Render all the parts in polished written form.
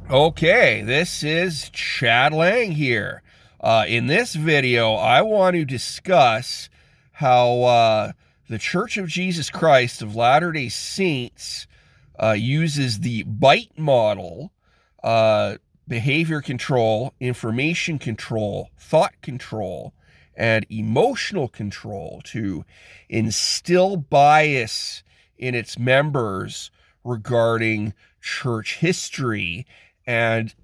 Okay, this is Chad Lang here. In this video, I want to discuss how the Church of Jesus Christ of Latter-day Saints uses the BITE model, behavior control, information control, thought control, and emotional control to instill bias in its members regarding church history and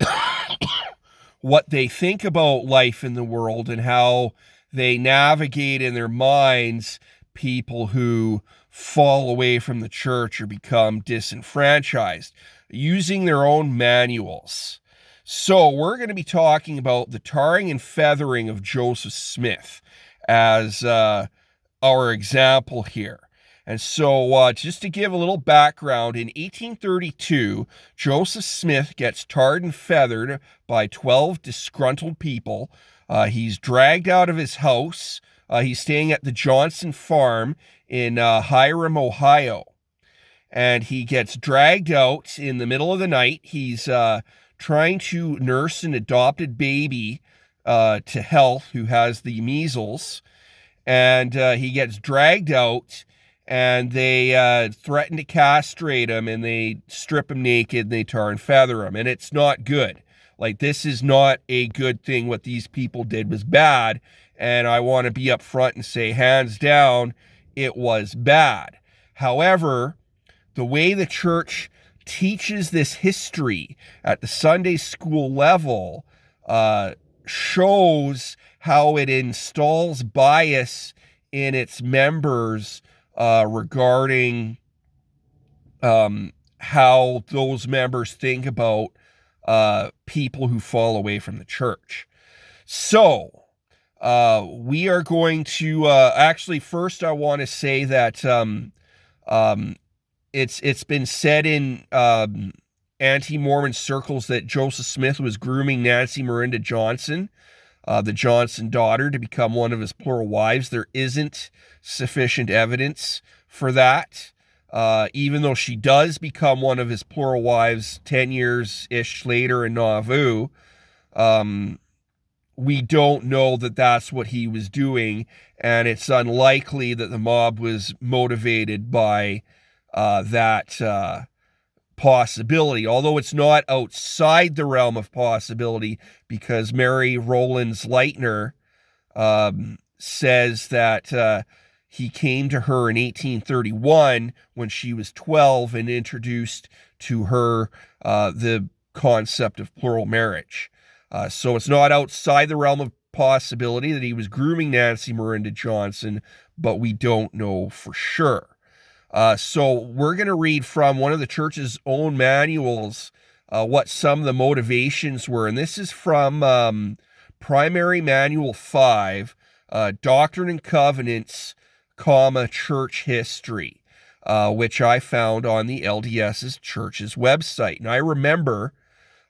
what they think about life in the world and how they navigate in their minds people who fall away from the church or become disenfranchised using their own manuals. So we're going to be talking about the tarring and feathering of Joseph Smith as our example here. And so just to give a little background, in 1832, Joseph Smith gets tarred and feathered by 12 disgruntled people. He's dragged out of his house. He's staying at the Johnson farm in Hiram, Ohio. And he gets dragged out in the middle of the night. He's trying to nurse an adopted baby to health who has the measles. And he gets dragged out. And they threaten to castrate him, and they strip him naked, and they tar and feather him. And it's not good. Like, this is not a good thing. What these people did was bad. And I want to be upfront and say, hands down, it was bad. However, the way the church teaches this history at the Sunday school level shows how it installs bias in its members regarding how those members think about people who fall away from the church. So we are going to actually first I want to say that it's been said in anti-Mormon circles that Joseph Smith was grooming Nancy Miranda Johnson, the Johnson daughter, to become one of his plural wives. There isn't sufficient evidence for that, even though she does become one of his plural wives 10 years-ish later in Nauvoo. We don't know that that's what he was doing, and it's unlikely that the mob was motivated by that possibility, although it's not outside the realm of possibility, because Mary Rowlands Leitner says that he came to her in 1831 when she was 12 and introduced to her the concept of plural marriage. So it's not outside the realm of possibility that he was grooming Nancy Miranda Johnson, but we don't know for sure. So we're going to read from one of the church's own manuals what some of the motivations were. And this is from Primary Manual 5, Doctrine and Covenants, Church History, which I found on the LDS's church's website. And I remember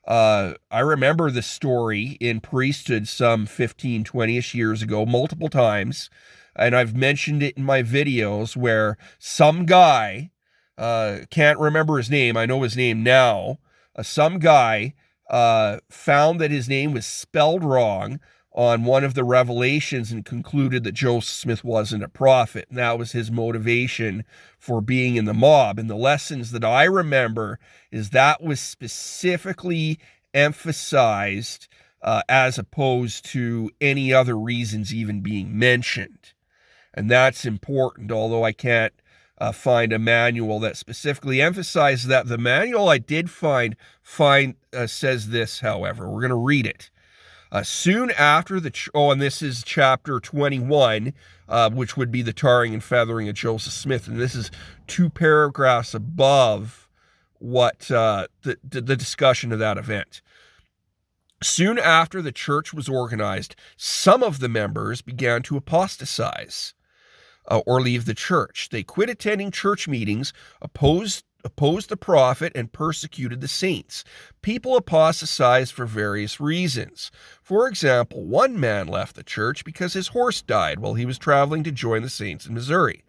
the story in priesthood some 15, 20-ish years ago multiple times. And I've mentioned it in my videos where some guy, can't remember his name, I know his name now, some guy found that his name was spelled wrong on one of the revelations and concluded that Joseph Smith wasn't a prophet. And that was his motivation for being in the mob. And the lessons that I remember is that was specifically emphasized as opposed to any other reasons even being mentioned. And that's important, although I can't find a manual that specifically emphasizes that. The manual I did find says this, however. We're going to read it. Soon after and this is chapter 21, which would be the tarring and feathering of Joseph Smith. And this is 2 paragraphs above what the discussion of that event. Soon after the church was organized, some of the members began to apostatize or leave the church. They quit attending church meetings, opposed the prophet, and persecuted the saints. People apostatized for various reasons. For example, one man left the church because his horse died while he was traveling to join the saints in Missouri.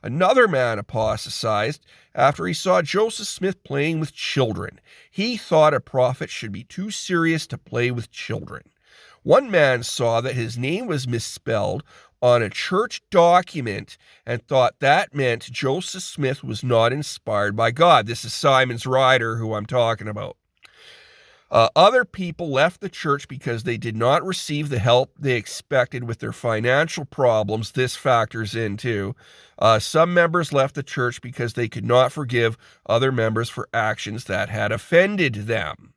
Another man apostatized after he saw Joseph Smith playing with children. He thought a prophet should be too serious to play with children. One man saw that his name was misspelled on a church document and thought that meant Joseph Smith was not inspired by God. This is Simon's Rider, who I'm talking about. Other people left the church because they did not receive the help they expected with their financial problems. This factors in too. Some members left the church because they could not forgive other members for actions that had offended them.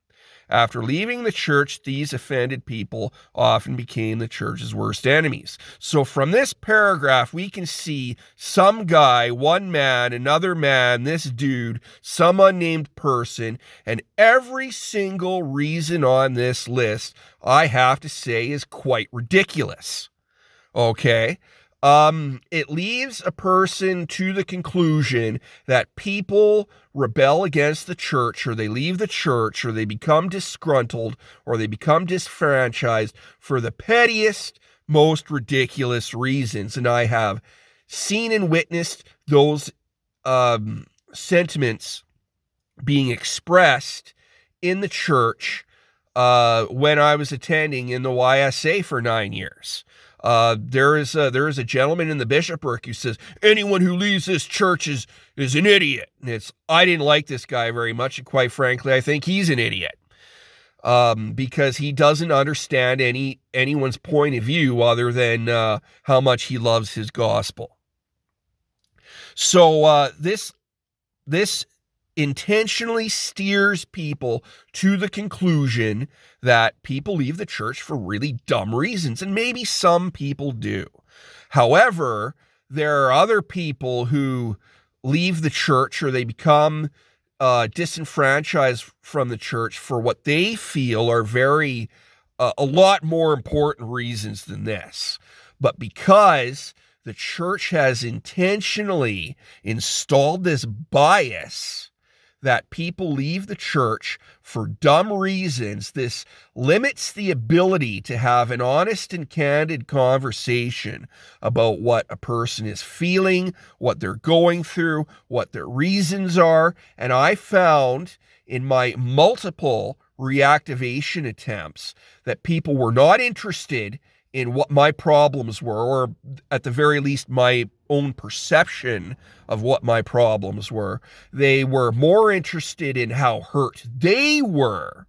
After leaving the church, these offended people often became the church's worst enemies. So from this paragraph, we can see some guy, one man, another man, this dude, some unnamed person, and every single reason on this list, I have to say, is quite ridiculous. Okay? It leaves a person to the conclusion that people rebel against the church, or they leave the church, or they become disgruntled, or they become disfranchised for the pettiest, most ridiculous reasons. And I have seen and witnessed those sentiments being expressed in the church when I was attending in the YSA for 9 years. There is a gentleman in the bishopric who says anyone who leaves this church is an idiot. And I didn't like this guy very much, and quite frankly, I think he's an idiot. Because he doesn't understand anyone's point of view other than how much he loves his gospel. So this intentionally steers people to the conclusion that people leave the church for really dumb reasons, and maybe some people do. However, there are other people who leave the church, or they become disenfranchised from the church for what they feel are a lot more important reasons than this. But because the church has intentionally installed this bias that people leave the church for dumb reasons, this limits the ability to have an honest and candid conversation about what a person is feeling, what they're going through, what their reasons are. And I found in my multiple reactivation attempts that people were not interested in what my problems were, or at the very least, my own perception of what my problems were. They were more interested in how hurt they were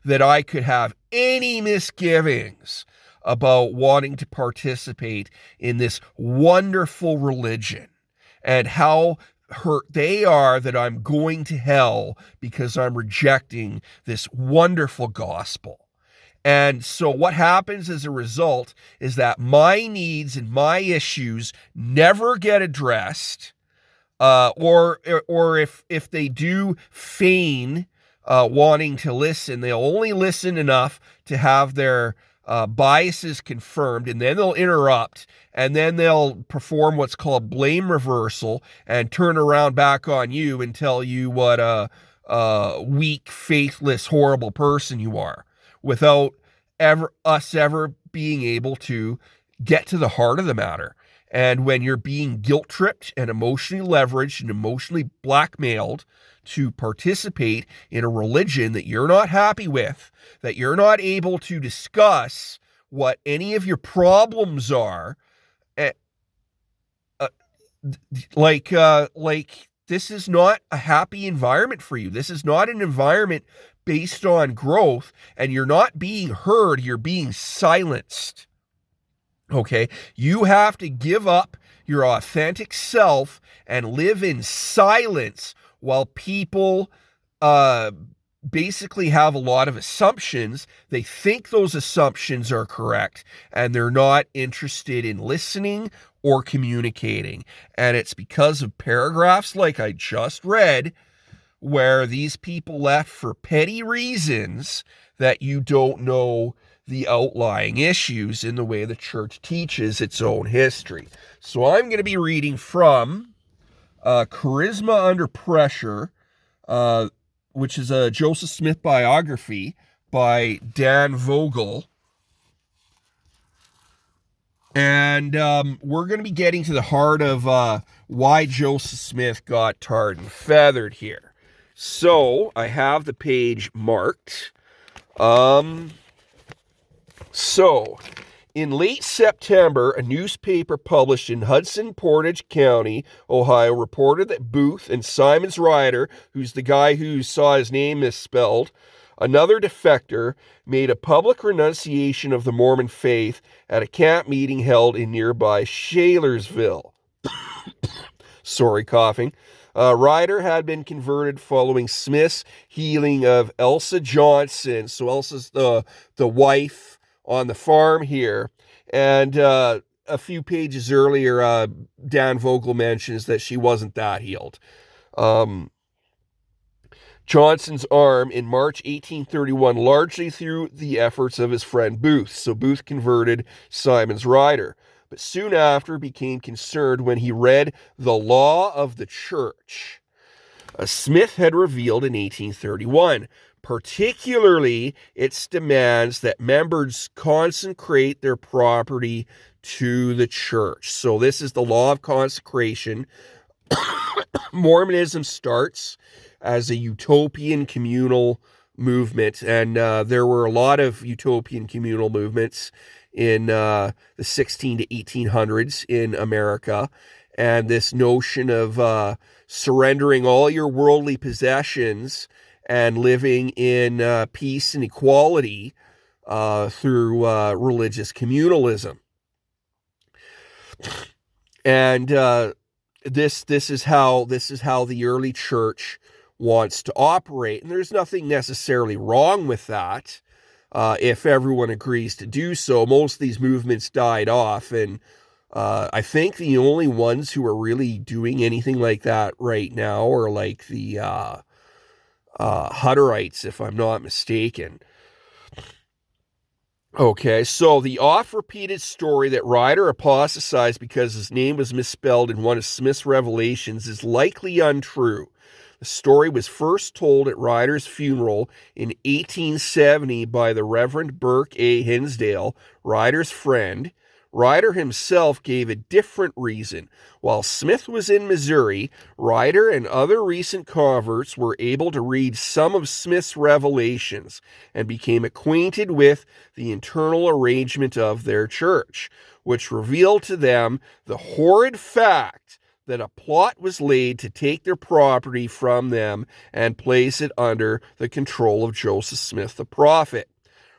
that I could have any misgivings about wanting to participate in this wonderful religion, and how hurt they are that I'm going to hell because I'm rejecting this wonderful gospel. And so what happens as a result is that my needs and my issues never get addressed, or if they do feign wanting to listen, they'll only listen enough to have their biases confirmed, and then they'll interrupt, and then they'll perform what's called blame reversal and turn around back on you and tell you what a weak, faithless, horrible person you are, without us ever being able to get to the heart of the matter. And when you're being guilt-tripped and emotionally leveraged and emotionally blackmailed to participate in a religion that you're not happy with, that you're not able to discuss what any of your problems are, this is not a happy environment for you. This is not an environment based on growth, and you're not being heard, you're being silenced. Okay? You have to give up your authentic self and live in silence while people basically have a lot of assumptions. They think those assumptions are correct, and they're not interested in listening or communicating. And it's because of paragraphs like I just read, where these people left for petty reasons, that you don't know the outlying issues in the way the church teaches its own history. So I'm going to be reading from Charisma Under Pressure, which is a Joseph Smith biography by Dan Vogel. And we're going to be getting to the heart of why Joseph Smith got tarred and feathered here. So I have the page marked. So in late September, a newspaper published in Hudson Portage County, Ohio, reported that Booth and Simon's Ryder, who's the guy who saw his name misspelled, another defector, made a public renunciation of the Mormon faith at a camp meeting held in nearby Shalersville. Sorry, coughing. Ryder had been converted following Smith's healing of Elsa Johnson. So Elsa's the wife on the farm here. And a few pages earlier, Dan Vogel mentions that she wasn't that healed. Johnson's arm in March 1831, largely through the efforts of his friend Booth. So Booth converted Simon's Ryder, but soon after became concerned when he read the law of the church. Smith had revealed in 1831, particularly its demands that members consecrate their property to the church. So this is the law of consecration. Mormonism starts as a utopian communal movement, and there were a lot of utopian communal movements in the 16 to 1800s in America, and this notion of surrendering all your worldly possessions and living in peace and equality through religious communalism. And this is how the early church wants to operate, and there's nothing necessarily wrong with that if everyone agrees to do so. Most of these movements died off, and I think the only ones who are really doing anything like that right now are like the Hutterites, if I'm not mistaken. Okay, so the oft-repeated story that Ryder apostatized because his name was misspelled in one of Smith's revelations is likely untrue. The story was first told at Ryder's funeral in 1870 by the Reverend Burke A. Hinsdale, Ryder's friend. Ryder himself gave a different reason. While Smith was in Missouri, Ryder and other recent converts were able to read some of Smith's revelations and became acquainted with the internal arrangement of their church, which revealed to them the horrid fact that a plot was laid to take their property from them and place it under the control of Joseph Smith the prophet.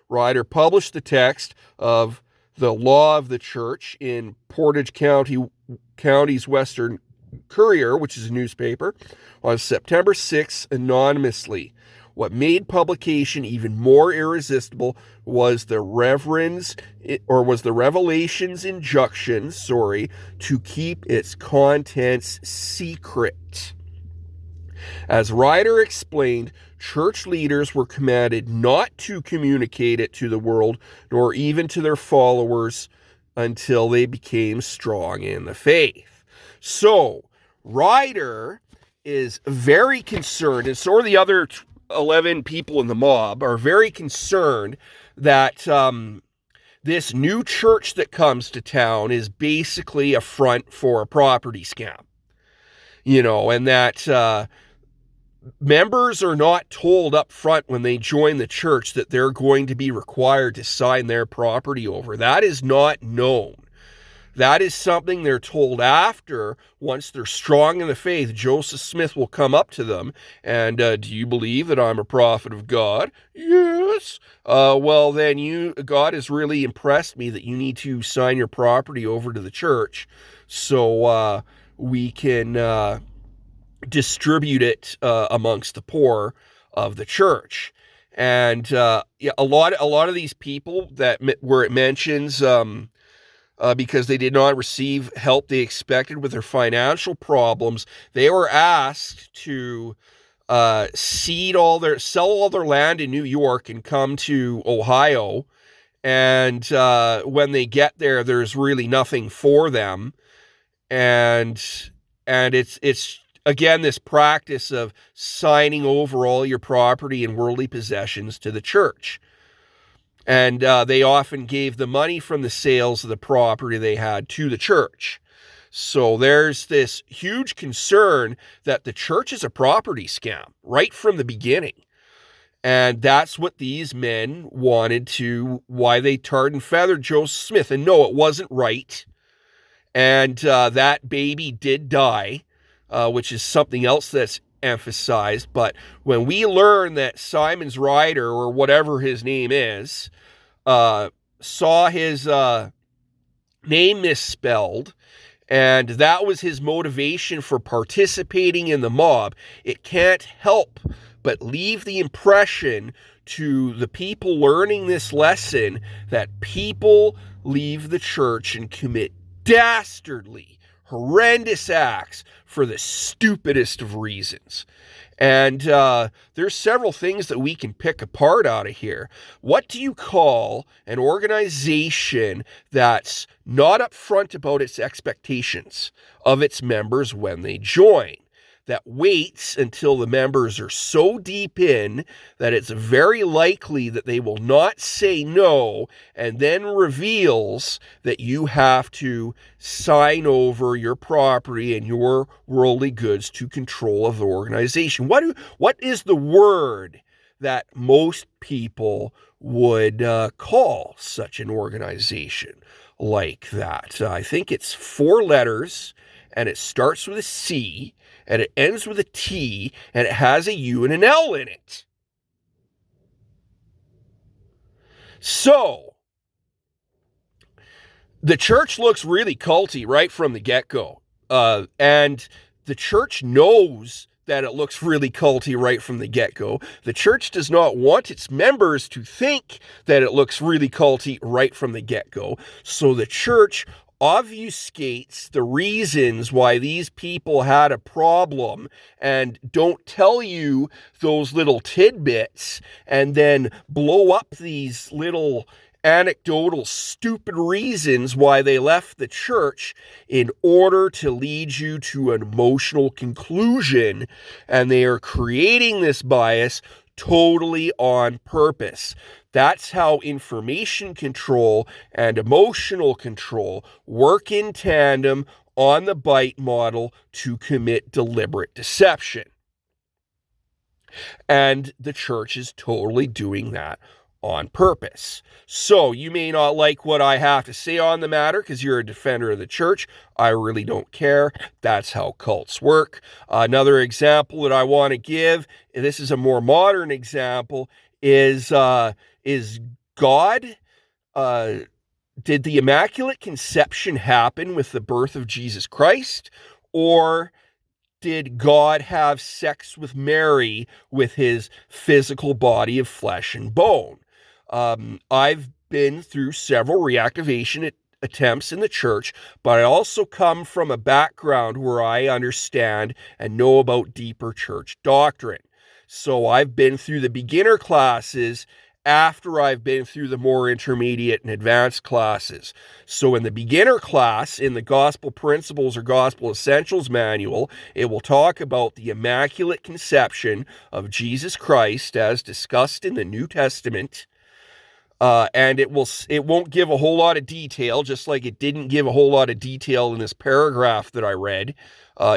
Ryder published the text of the Law of the Church in Portage County's Western Courier, which is a newspaper, on September 6th anonymously. What made publication even more irresistible was the Revelation's injunctions, to keep its contents secret. As Ryder explained, church leaders were commanded not to communicate it to the world, nor even to their followers, until they became strong in the faith. So, Ryder is very concerned, and so are the other 11 people in the mob, are very concerned that this new church that comes to town is basically a front for a property scam. And that members are not told up front when they join the church that they're going to be required to sign their property over. That is not known. That is something they're told after. Once they're strong in the faith, Joseph Smith will come up to them and, do you believe that I'm a prophet of God? Yes. Well, then God has really impressed me that you need to sign your property over to the church so we can distribute it amongst the poor of the church. And a lot of these people where it mentions because they did not receive help they expected with their financial problems, they were asked to sell all their land in New York and come to Ohio. And when they get there, there's really nothing for them. And it's again, this practice of signing over all your property and worldly possessions to the church. And they often gave the money from the sales of the property they had to the church. So there's this huge concern that the church is a property scam right from the beginning. And that's what these men wanted to, why they tarred and feathered Joseph Smith. And no, it wasn't right. And that baby did die, which is something else that's emphasized. But when we learn that Simon's rider, or whatever his name is, saw his name misspelled, and that was his motivation for participating in the mob, it can't help but leave the impression to the people learning this lesson that people leave the church and commit dastardly, horrendous acts for the stupidest of reasons. And there's several things that we can pick apart out of here. What do you call an organization that's not upfront about its expectations of its members when they join? That waits until the members are so deep in that it's very likely that they will not say no, and then reveals that you have to sign over your property and your worldly goods to control of the organization. What is the word that most people would call such an organization like that? I think it's 4 letters, and it starts with a C, and it ends with a T, and it has a U and an L in it. So, the church looks really culty right from the get-go. And the church knows that it looks really culty right from the get-go. The church does not want its members to think that it looks really culty right from the get-go. So the church obfuscates the reasons why these people had a problem and don't tell you those little tidbits, and then blow up these little anecdotal stupid reasons why they left the church in order to lead you to an emotional conclusion. And they are creating this bias totally on purpose. That's how information control and emotional control work in tandem on the bite model to commit deliberate deception. And the church is totally doing that on purpose. So you may not like what I have to say on the matter because you're a defender of the church. I really don't care. That's how cults work. Another example that I want to give, and this is a more modern example, is God, did the Immaculate Conception happen with the birth of Jesus Christ, or did God have sex with Mary with his physical body of flesh and bone? I've been through several reactivation attempts in the church, but I also come from a background where I understand and know about deeper church doctrine. So I've been through the beginner classes after I've been through the more intermediate and advanced classes. So in the beginner class, in the Gospel Principles or Gospel Essentials manual, it will talk about the Immaculate Conception of Jesus Christ as discussed in the New Testament. And it won't give a whole lot of detail, just like it didn't give a whole lot of detail in this paragraph that I read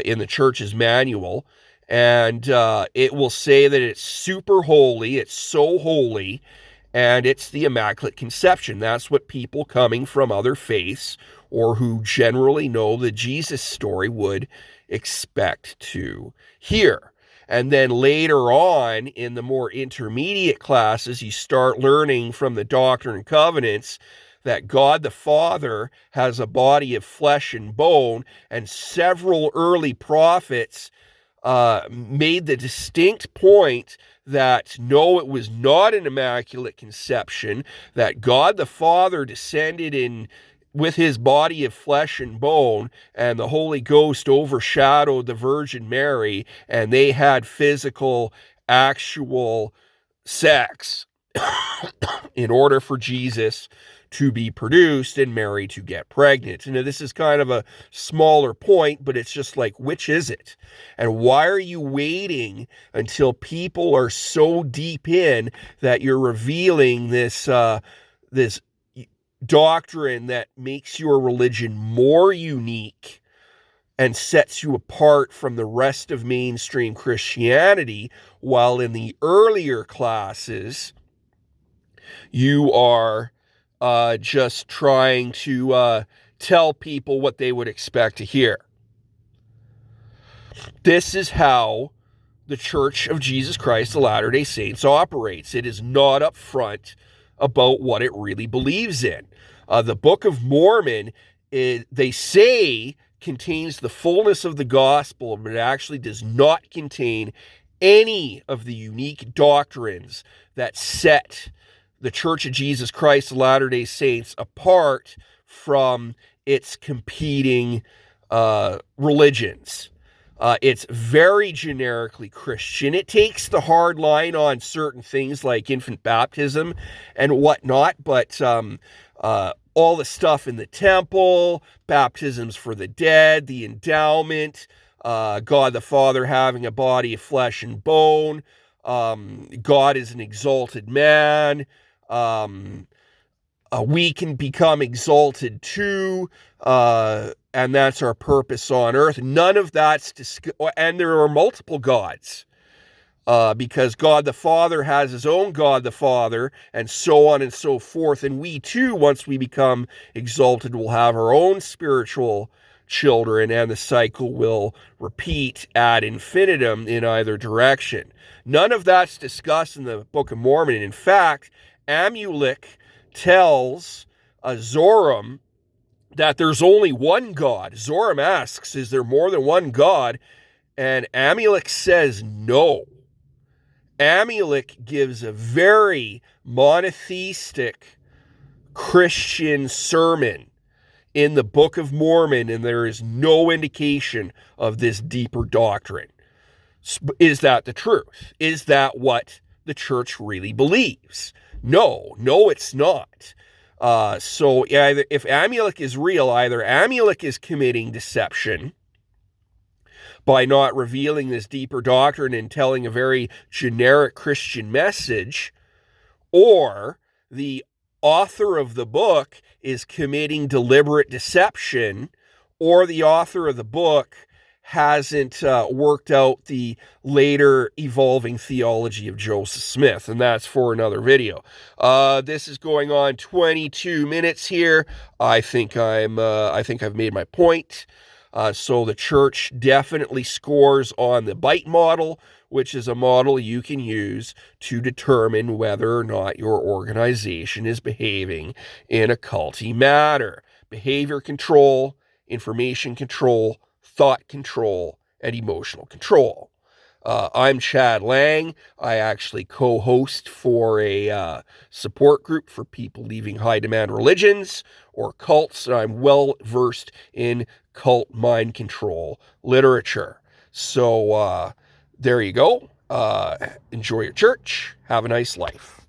in the church's manual. And it will say that it's super holy, it's so holy, and it's the Immaculate Conception. That's what people coming from other faiths or who generally know the Jesus story would expect to hear. And then later on in the more intermediate classes, you start learning from the Doctrine and Covenants that God the Father has a body of flesh and bone, and several early prophets made the distinct point that no, it was not an Immaculate Conception, that God the Father descended in with his body of flesh and bone, and the Holy Ghost overshadowed the Virgin Mary, and they had physical, actual sex in order for Jesus to be produced and Mary to get pregnant. And this is kind of a smaller point, but it's just like, which is it? And why are you waiting until people are so deep in that you're revealing this doctrine that makes your religion more unique and sets you apart from the rest of mainstream Christianity, while in the earlier classes, you are just trying to tell people what they would expect to hear. This is how the Church of Jesus Christ of Latter-day Saints operates. It is not upfront about what it really believes in. The Book of Mormon, they say, contains the fullness of the gospel, but it actually does not contain any of the unique doctrines that set the Church of Jesus Christ of Latter-day Saints apart from its competing religions. It's very generically Christian. It takes the hard line on certain things like infant baptism and whatnot, but all the stuff in the temple, baptisms for the dead, the endowment, God the Father having a body of flesh and bone, God is an exalted man, we can become exalted too, and that's our purpose on earth. None of that's and there are multiple gods, because God the Father has his own God the Father, and so on and so forth. And we too, once we become exalted, will have our own spiritual children, and the cycle will repeat ad infinitum in either direction. None of that's discussed in the Book of Mormon. In fact, Amulek tells Zoram that there's only one God. Zoram asks, is there more than one God? And Amulek says no. Amulek gives a very monotheistic Christian sermon in the Book of Mormon, and there is no indication of this deeper doctrine. Is that the truth? Is that what the church really believes? No, it's not. So either, if Amulek is real, either Amulek is committing deception by not revealing this deeper doctrine and telling a very generic Christian message, or the author of the book is committing deliberate deception, or the author of the book hasn't worked out the later evolving theology of Joseph Smith, and that's for another video. This is going on 22 minutes here. I think I've made my point. So the church definitely scores on the bite model, which is a model you can use to determine whether or not your organization is behaving in a culty manner. Behavior control, information control, thought control, and emotional control. I'm Chad Lang. I actually co-host for a support group for people leaving high-demand religions or cults, and I'm well-versed in cult mind control literature. So there you go. Enjoy your church. Have a nice life.